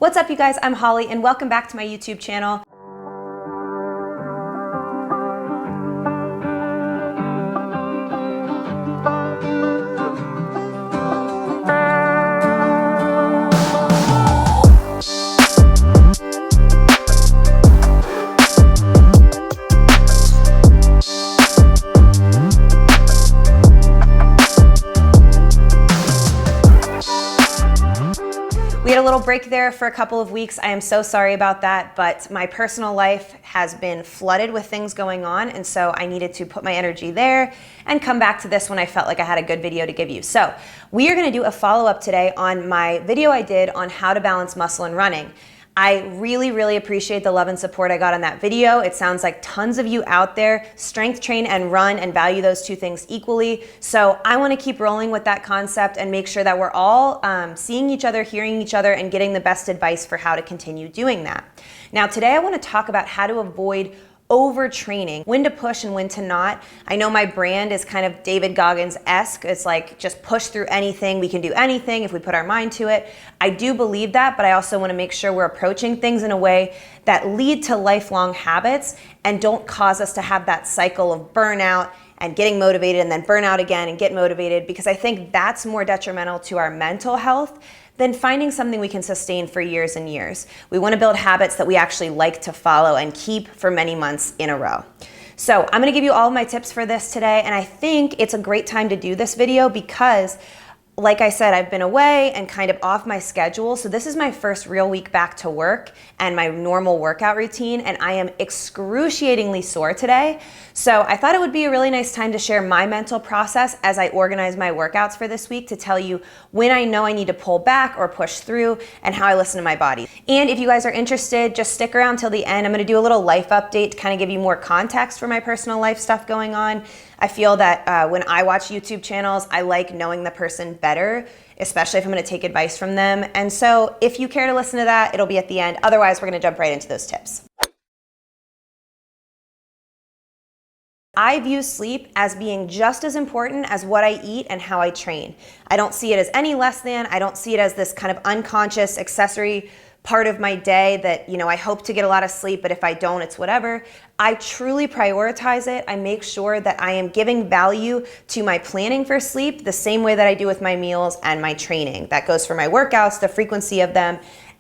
What's up, you guys? I'm Holly, and welcome back to my YouTube channel. We had a little break there for a couple of weeks. I am so sorry about that, but my personal life has been flooded with things going on, and so I needed to put my energy there and come back to this when I felt like I had a good video to give you. So we are gonna do a follow-up today on my video I did on how to balance muscle and running. I really appreciate the love and support I got on that video. It sounds like tons of you out there strength train and run and value those two things equally. So I want to keep rolling with that concept and make sure that we're all seeing each other, hearing each other, and getting the best advice for how to continue doing that. Now today I want to talk about how to avoid overtraining, when to push and when to not. I know my brand is kind of David Goggins-esque. It's like just push through anything. We can do anything if we put our mind to it. I do believe that, but I also want to make sure we're approaching things in a way that lead to lifelong habits and don't cause us to have that cycle of burnout and getting motivated and then burn out again and get motivated, because I think that's more detrimental to our mental health than finding something we can sustain for years and years. We want to build habits that we actually like to follow and keep for many months in a row. So I'm going to give you all of my tips for this today, and I think it's a great time to do this video because, like I said, I've been away and kind of off my schedule. So this is my first real week back to work and my normal workout routine, and I am excruciatingly sore today. So I thought it would be a really nice time to share my mental process as I organize my workouts for this week, to tell you when I know I need to pull back or push through and how I listen to my body. And if you guys are interested, just stick around till the end. I'm going to do a little life update to kind of give you more context for my personal life stuff going on. I feel that when I watch YouTube channels, I like knowing the person better, especially if I'm going to take advice from them. And so if you care to listen to that, it'll be at the end. Otherwise, we're going to jump right into those tips. I view sleep as being just as important as what I eat and how I train. I don't see it as any less than. I don't see it as this kind of unconscious accessory part of my day that, you know, I hope to get a lot of sleep, but if I don't, it's whatever. I truly prioritize it. I make sure that I am giving value to my planning for sleep the same way that I do with my meals and my training. That goes for my workouts, the frequency of them,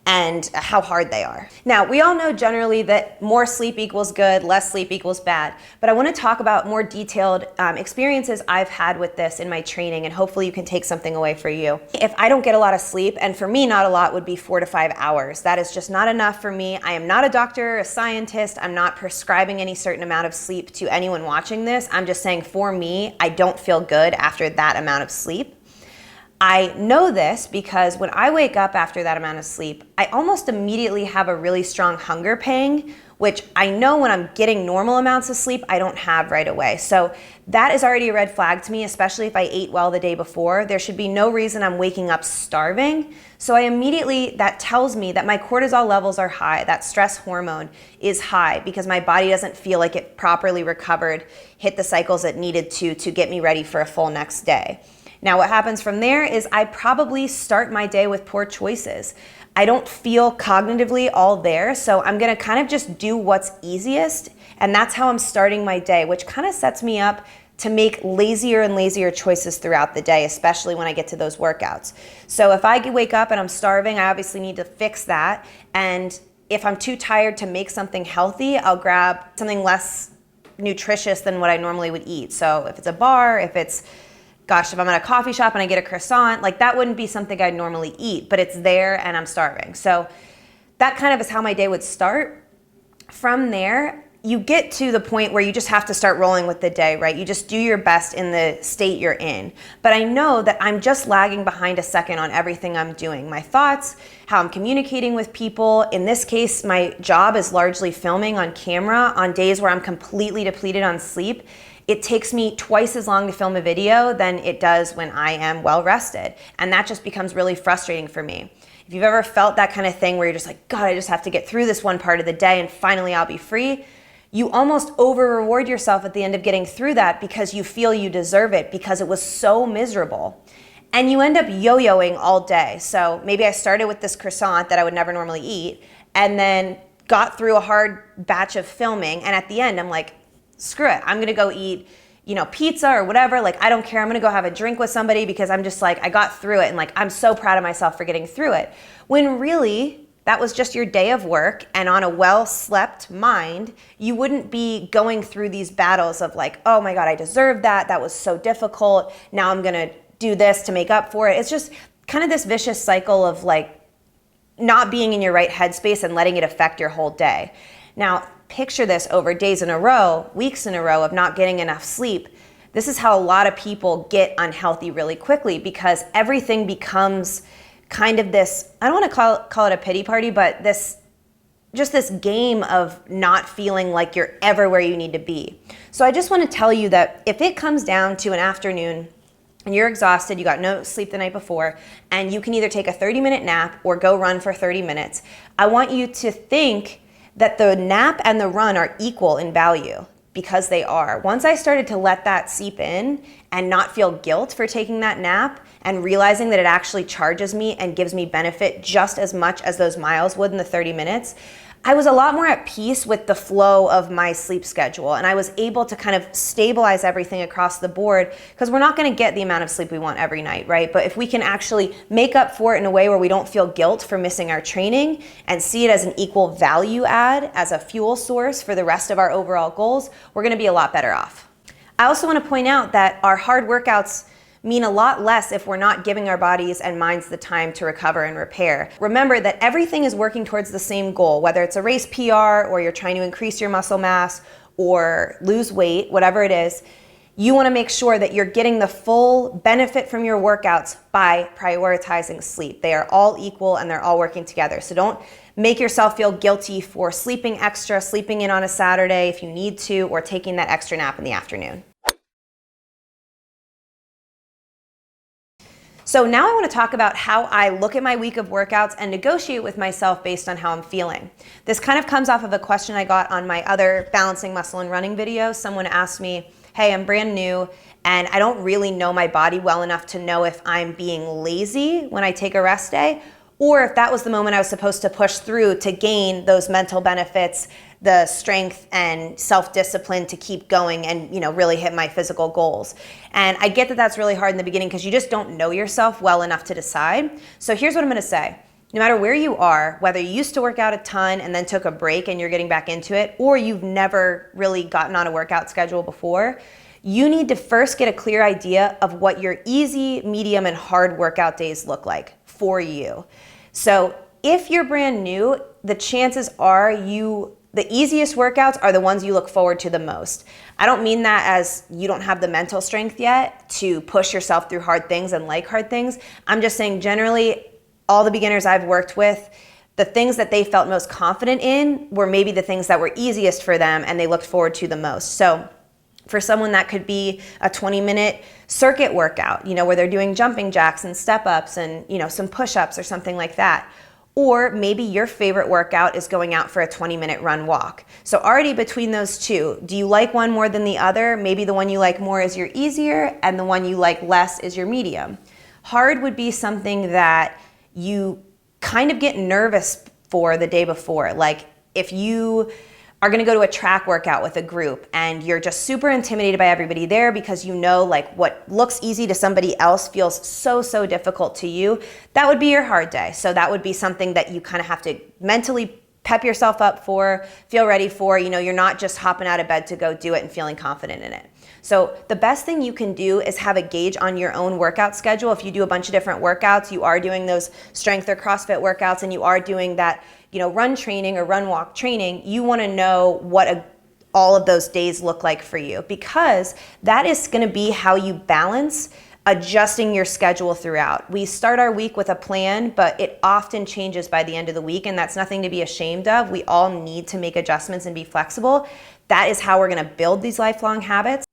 and how hard they are. Now, we all know generally that more sleep equals good, less sleep equals bad, but I want to talk about more detailed experiences I've had with this in my training, and hopefully you can take something away for you. If I don't get a lot of sleep, and for me not a lot would be 4 to 5 hours, that is just not enough for me. I am not a doctor, a scientist. I'm not prescribing any certain amount of sleep to anyone watching this. I'm just saying, for me, I don't feel good after that amount of sleep. I know this because when I wake up after that amount of sleep, I almost immediately have a really strong hunger pang, which I know when I'm getting normal amounts of sleep, I don't have right away. So that is already a red flag to me, especially if I ate well the day before. There should be no reason I'm waking up starving. So that tells me that my cortisol levels are high, that stress hormone is high, because my body doesn't feel like it properly recovered, hit the cycles it needed to get me ready for a full next day. Now, what happens from there is I probably start my day with poor choices. I don't feel cognitively all there, so I'm gonna kind of just do what's easiest, and that's how I'm starting my day, which kind of sets me up to make lazier and lazier choices throughout the day, especially when I get to those workouts. So if I wake up and I'm starving, I obviously need to fix that, and if I'm too tired to make something healthy, I'll grab something less nutritious than what I normally would eat. So if it's a bar, if I'm at a coffee shop and I get a croissant, like that wouldn't be something I'd normally eat, but it's there and I'm starving. So that kind of is how my day would start. From there, you get to the point where you just have to start rolling with the day, right? You just do your best in the state you're in. But I know that I'm just lagging behind a second on everything I'm doing. My thoughts, how I'm communicating with people. In this case, my job is largely filming on camera on days where I'm completely depleted on sleep. It takes me twice as long to film a video than it does when I am well rested. And that just becomes really frustrating for me. If you've ever felt that kind of thing where you're just like, God, I just have to get through this one part of the day and finally I'll be free, you almost over-reward yourself at the end of getting through that because you feel you deserve it because it was so miserable. and you end up yo-yoing all day. So maybe I started with this croissant that I would never normally eat, and then got through a hard batch of filming, and at the end I'm like, screw it, I'm gonna go eat, you know, pizza or whatever. Like, I don't care, I'm gonna go have a drink with somebody because I'm just like, I got through it, and like, I'm so proud of myself for getting through it. When really, that was just your day of work, and on a well-slept mind, you wouldn't be going through these battles of like, oh my God, I deserve that. That was so difficult. Now I'm gonna do this to make up for it. It's just kind of this vicious cycle of like not being in your right headspace and letting it affect your whole day. Now, picture this over days in a row, weeks in a row of not getting enough sleep. This is how a lot of people get unhealthy really quickly, because everything becomes kind of this, I don't want to call it a pity party, but this game of not feeling like you're ever where you need to be. So I just want to tell you that if it comes down to an afternoon and you're exhausted, you got no sleep the night before, and you can either take a 30-minute nap or go run for 30 minutes, I want you to think that the nap and the run are equal in value, because they are. Once I started to let that seep in and not feel guilt for taking that nap, and realizing that it actually charges me and gives me benefit just as much as those miles would in the 30 minutes, I was a lot more at peace with the flow of my sleep schedule, and I was able to kind of stabilize everything across the board, because we're not going to get the amount of sleep we want every night, right? But if we can actually make up for it in a way where we don't feel guilt for missing our training and see it as an equal value add, as a fuel source for the rest of our overall goals, we're going to be a lot better off. I also want to point out that our hard workouts mean a lot less if we're not giving our bodies and minds the time to recover and repair. Remember that everything is working towards the same goal, whether it's a race PR or you're trying to increase your muscle mass or lose weight, whatever it is. You want to make sure that you're getting the full benefit from your workouts by prioritizing sleep. They are all equal and they're all working together. So don't make yourself feel guilty for sleeping extra, sleeping in on a Saturday if you need to, or taking that extra nap in the afternoon. So now I want to talk about how I look at my week of workouts and negotiate with myself based on how I'm feeling. This kind of comes off of a question I got on my other balancing muscle and running video. Someone asked me, hey, I'm brand new and I don't really know my body well enough to know if I'm being lazy when I take a rest day, or if that was the moment I was supposed to push through to gain those mental benefits, the strength and self-discipline to keep going and, you know, really hit my physical goals. And I get that that's really hard in the beginning because you just don't know yourself well enough to decide. So here's what I'm gonna say. No matter where you are, whether you used to work out a ton and then took a break and you're getting back into it, or you've never really gotten on a workout schedule before, you need to first get a clear idea of what your easy, medium, and hard workout days look like for you. So if you're brand new, the chances are the easiest workouts are the ones you look forward to the most. I don't mean that as you don't have the mental strength yet to push yourself through hard things and like hard things. I'm just saying generally, all the beginners I've worked with, the things that they felt most confident in were maybe the things that were easiest for them and they looked forward to the most. So for someone, that could be a 20-minute circuit workout, you know, where they're doing jumping jacks and step-ups and, you know, some push-ups or something like that. Or maybe your favorite workout is going out for a 20-minute run walk. So already between those two, do you like one more than the other? Maybe the one you like more is your easier and the one you like less is your medium. Hard would be something that you kind of get nervous for the day before. Like if you are gonna go to a track workout with a group and you're just super intimidated by everybody there because you know like what looks easy to somebody else feels so difficult to you, that would be your hard day. So that would be something that you kind of have to mentally pep yourself up for, feel ready for. You know, you're not just hopping out of bed to go do it and feeling confident in it. So the best thing you can do is have a gauge on your own workout schedule. If you do a bunch of different workouts, you are doing those strength or CrossFit workouts, and you are doing that, you know, run training or run walk training, you want to know what all of those days look like for you, because that is going to be how you balance adjusting your schedule throughout. We start our week with a plan, but it often changes by the end of the week, and that's nothing to be ashamed of. We all need to make adjustments and be flexible. That is how we're going to build these lifelong habits.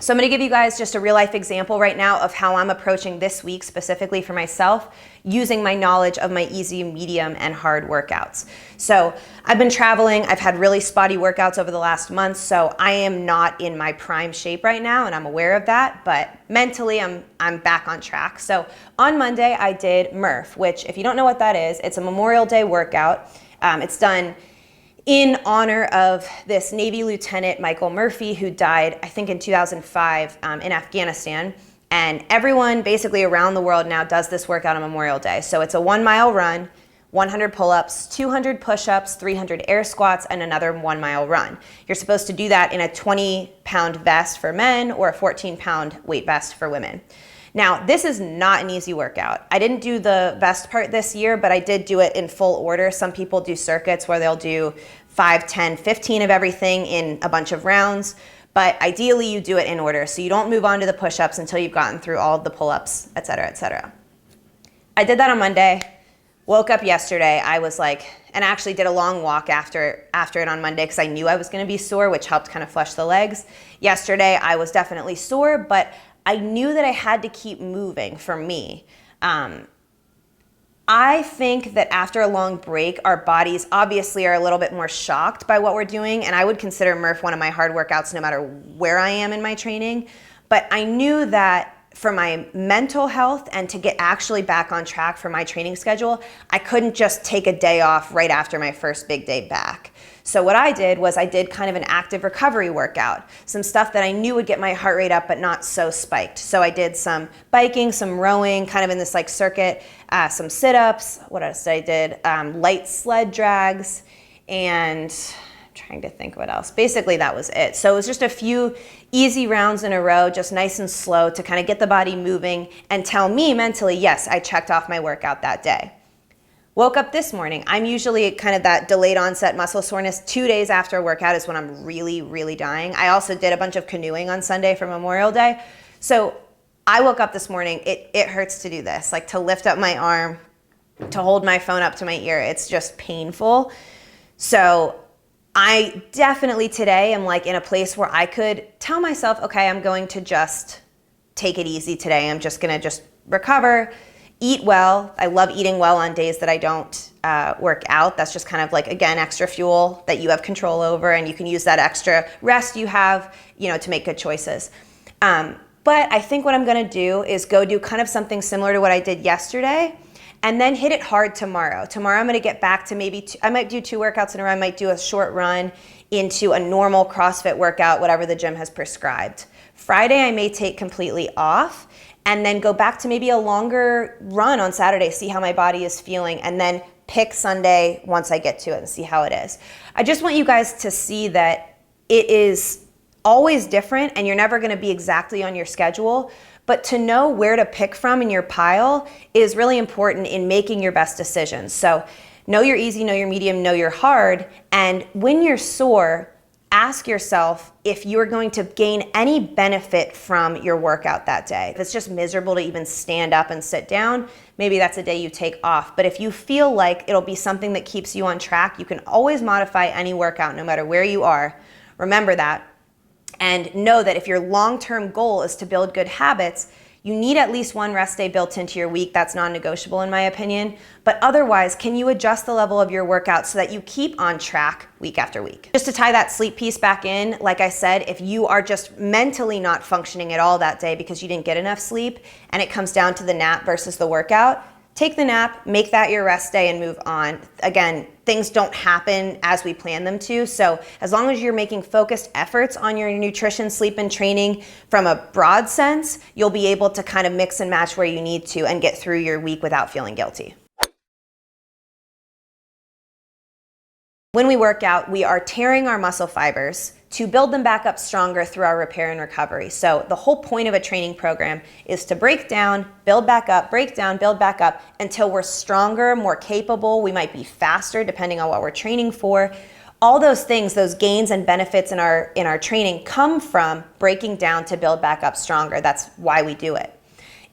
So I'm gonna give you guys just a real life example right now of how I'm approaching this week specifically for myself using my knowledge of my easy, medium, and hard workouts. So I've been traveling, I've had really spotty workouts over the last month, so I am not in my prime shape right now and I'm aware of that, but mentally I'm back on track. So on Monday I did Murph, which if you don't know what that is, it's a Memorial Day workout. It's done in honor of this Navy Lieutenant Michael Murphy, who died, I think in 2005 in Afghanistan. And everyone basically around the world now does this workout on Memorial Day. So it's a 1 mile run, 100 pull-ups, 200 push-ups, 300 air squats, and another 1 mile run. You're supposed to do that in a 20-pound vest for men or a 14-pound weight vest for women. Now, this is not an easy workout. I didn't do the vest part this year, but I did do it in full order. Some people do circuits where they'll do 5, 10, 15 of everything in a bunch of rounds, but ideally you do it in order. So you don't move on to the push-ups until you've gotten through all of the pull-ups, et cetera, et cetera. I did that on Monday, woke up yesterday, I was like, and actually did a long walk after it on Monday because I knew I was gonna be sore, which helped kind of flush the legs. Yesterday, I was definitely sore, but I knew that I had to keep moving for me. I think that after a long break, our bodies obviously are a little bit more shocked by what we're doing, and I would consider Murph one of my hard workouts no matter where I am in my training. But I knew that for my mental health and to get actually back on track for my training schedule, I couldn't just take a day off right after my first big day back. So what I did was I did kind of an active recovery workout, some stuff that I knew would get my heart rate up but not so spiked. So I did some biking, some rowing, kind of in this like circuit, some sit-ups, what else I did, light sled drags, and I'm trying to think what else. Basically that was it. So it was just a few easy rounds in a row, just nice and slow to kind of get the body moving and tell me mentally, yes, I checked off my workout that day. Woke up this morning. I'm usually kind of that delayed onset muscle soreness 2 days after a workout is when I'm really, really dying. I also did a bunch of canoeing on Sunday for Memorial Day. So I woke up this morning, it hurts to do this, like to lift up my arm, to hold my phone up to my ear. It's just painful. So I definitely today am like in a place where I could tell myself, okay, I'm going to just take it easy today. I'm just gonna just recover. Eat well. I love eating well on days that I don't work out. That's just kind of like, again, extra fuel that you have control over, and you can use that extra rest you have, to make good choices. But I think what I'm gonna do is go do kind of something similar to what I did yesterday, and then hit it hard tomorrow. Tomorrow I'm gonna get back to I might do 2 workouts in a row. I might do a short run into a normal CrossFit workout, whatever the gym has prescribed. Friday I may take completely off, and then go back to maybe a longer run on Saturday, see how my body is feeling, and then pick Sunday once I get to it and see how it is. I just want you guys to see that it is always different and you're never gonna be exactly on your schedule, but to know where to pick from in your pile is really important in making your best decisions. So know your easy, know your medium, know your hard, and when you're sore, ask yourself if you're going to gain any benefit from your workout that day. If it's just miserable to even stand up and sit down, maybe that's a day you take off. But if you feel like it'll be something that keeps you on track, you can always modify any workout no matter where you are. Remember that. And know that if your long-term goal is to build good habits, you need at least 1 rest day built into your week. That's non-negotiable in my opinion. But otherwise, can you adjust the level of your workout so that you keep on track week after week? Just to tie that sleep piece back in, like I said, if you are just mentally not functioning at all that day because you didn't get enough sleep and it comes down to the nap versus the workout, take the nap, make that your rest day and move on. Again, things don't happen as we plan them to. So as long as you're making focused efforts on your nutrition, sleep, and training from a broad sense, you'll be able to kind of mix and match where you need to and get through your week without feeling guilty. When we work out, we are tearing our muscle fibers to build them back up stronger through our repair and recovery. So the whole point of a training program is to break down, build back up, break down, build back up until we're stronger, more capable. We might be faster depending on what we're training for. All those things, those gains and benefits in our training come from breaking down to build back up stronger. That's why we do it.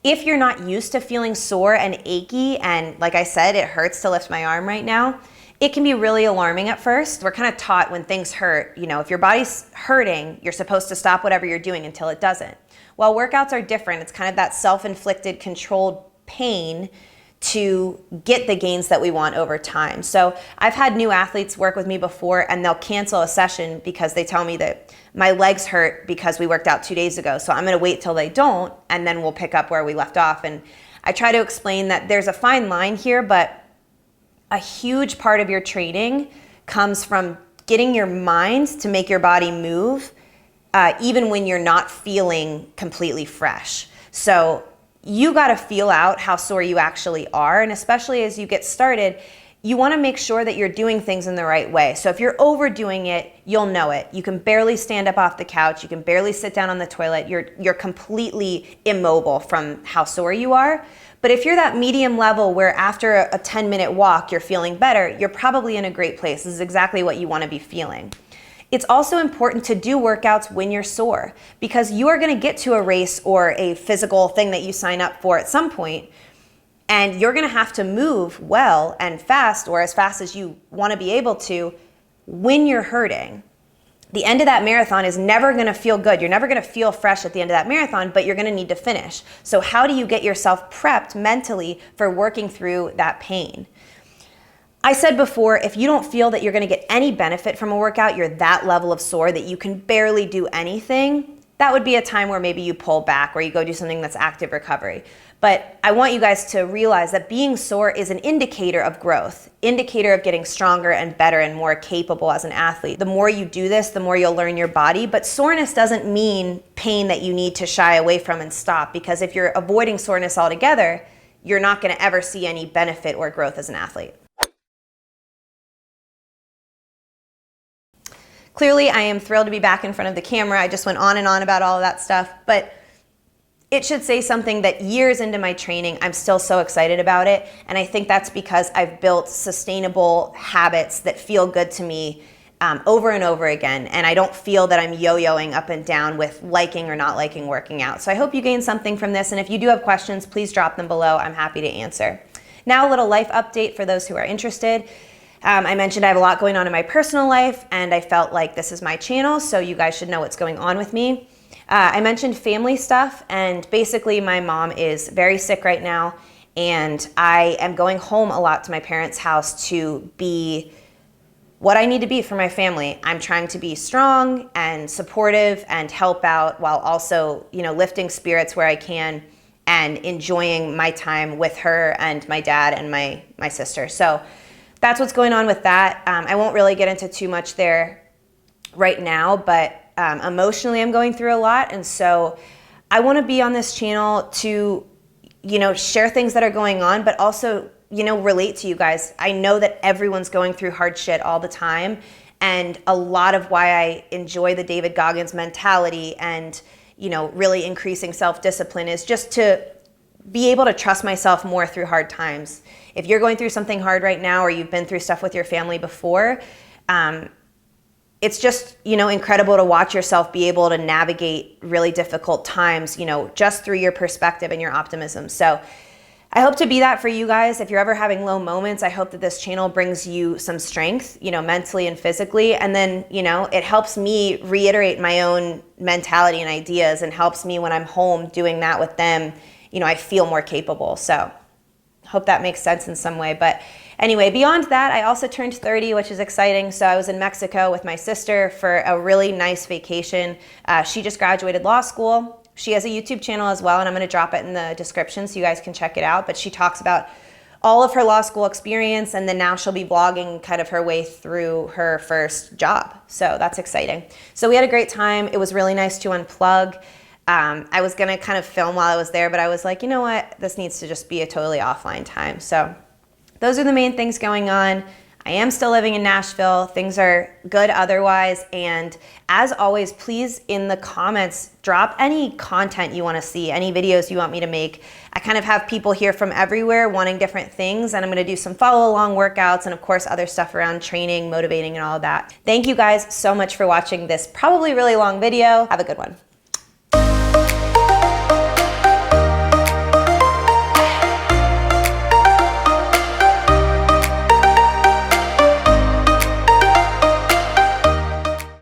If you're not used to feeling sore and achy, and like I said, it hurts to lift my arm right now, It can be really alarming at first. We're kind of taught when things hurt, if your body's hurting, you're supposed to stop whatever you're doing until it doesn't. Well, workouts are different. It's kind of that self-inflicted, controlled pain to get the gains that we want over time. So I've had new athletes work with me before, and they'll cancel a session because they tell me that my legs hurt because we worked out 2 days ago. So I'm gonna wait till they don't, and then we'll pick up where we left off. And I try to explain that there's a fine line here, but a huge part of your training comes from getting your mind to make your body move, even when you're not feeling completely fresh. So you got to feel out how sore you actually are. And especially as you get started, you want to make sure that you're doing things in the right way. So if you're overdoing it, you'll know it. You can barely stand up off the couch. You can barely sit down on the toilet. You're completely immobile from how sore you are. But if you're that medium level where after a 10-minute walk, you're feeling better, you're probably in a great place. This is exactly what you want to be feeling. It's also important to do workouts when you're sore, because you are going to get to a race or a physical thing that you sign up for at some point, and you're going to have to move well and fast, or as fast as you want to be able to, when you're hurting. The end of that marathon is never going to feel good. You're never going to feel fresh at the end of that marathon, but you're going to need to finish. So how do you get yourself prepped mentally for working through that pain? I said before, if you don't feel that you're going to get any benefit from a workout, you're that level of sore that you can barely do anything, that would be a time where maybe you pull back or you go do something that's active recovery. But I want you guys to realize that being sore is an indicator of growth, indicator of getting stronger and better and more capable as an athlete. The more you do this, the more you'll learn your body. But soreness doesn't mean pain that you need to shy away from and stop, because if you're avoiding soreness altogether, you're not going to ever see any benefit or growth as an athlete. Clearly, I am thrilled to be back in front of the camera. I just went on and on about all of that stuff, but it should say something that years into my training, I'm still so excited about it. And I think that's because I've built sustainable habits that feel good to me over and over again. And I don't feel that I'm yo-yoing up and down with liking or not liking working out. So I hope you gained something from this. And if you do have questions, please drop them below. I'm happy to answer. Now a little life update for those who are interested. I mentioned I have a lot going on in my personal life, and I felt like this is my channel, so you guys should know what's going on with me. I mentioned family stuff, and basically my mom is very sick right now, and I am going home a lot to my parents' house to be what I need to be for my family. I'm trying to be strong and supportive and help out while also, lifting spirits where I can and enjoying my time with her and my dad and my sister. So that's what's going on with that. I won't really get into too much there right now, but emotionally I'm going through a lot. And so I want to be on this channel to, share things that are going on, but also, relate to you guys. I know that everyone's going through hard shit all the time. And a lot of why I enjoy the David Goggins mentality and, really increasing self-discipline is just to be able to trust myself more through hard times. If you're going through something hard right now, or you've been through stuff with your family before, it's just, incredible to watch yourself be able to navigate really difficult times, just through your perspective and your optimism. So I hope to be that for you guys. If you're ever having low moments, I hope that this channel brings you some strength, mentally and physically. And then, it helps me reiterate my own mentality and ideas, and helps me when I'm home doing that with them, I feel more capable. So hope that makes sense in some way. But anyway, beyond that, I also turned 30, which is exciting. So I was in Mexico with my sister for a really nice vacation. She just graduated law school. She has a YouTube channel as well, and I'm going to drop it in the description so you guys can check it out. But she talks about all of her law school experience, and then now she'll be vlogging kind of her way through her first job. So that's exciting. So we had a great time. It was really nice to unplug. I was going to kind of film while I was there, but I was like, you know what? This needs to just be a totally offline time. So those are the main things going on. I am still living in Nashville. Things are good otherwise. And as always, please in the comments, drop any content you want to see, any videos you want me to make. I kind of have people here from everywhere wanting different things, and I'm going to do some follow along workouts and of course other stuff around training, motivating, and all of that. Thank you guys so much for watching this probably really long video. Have a good one.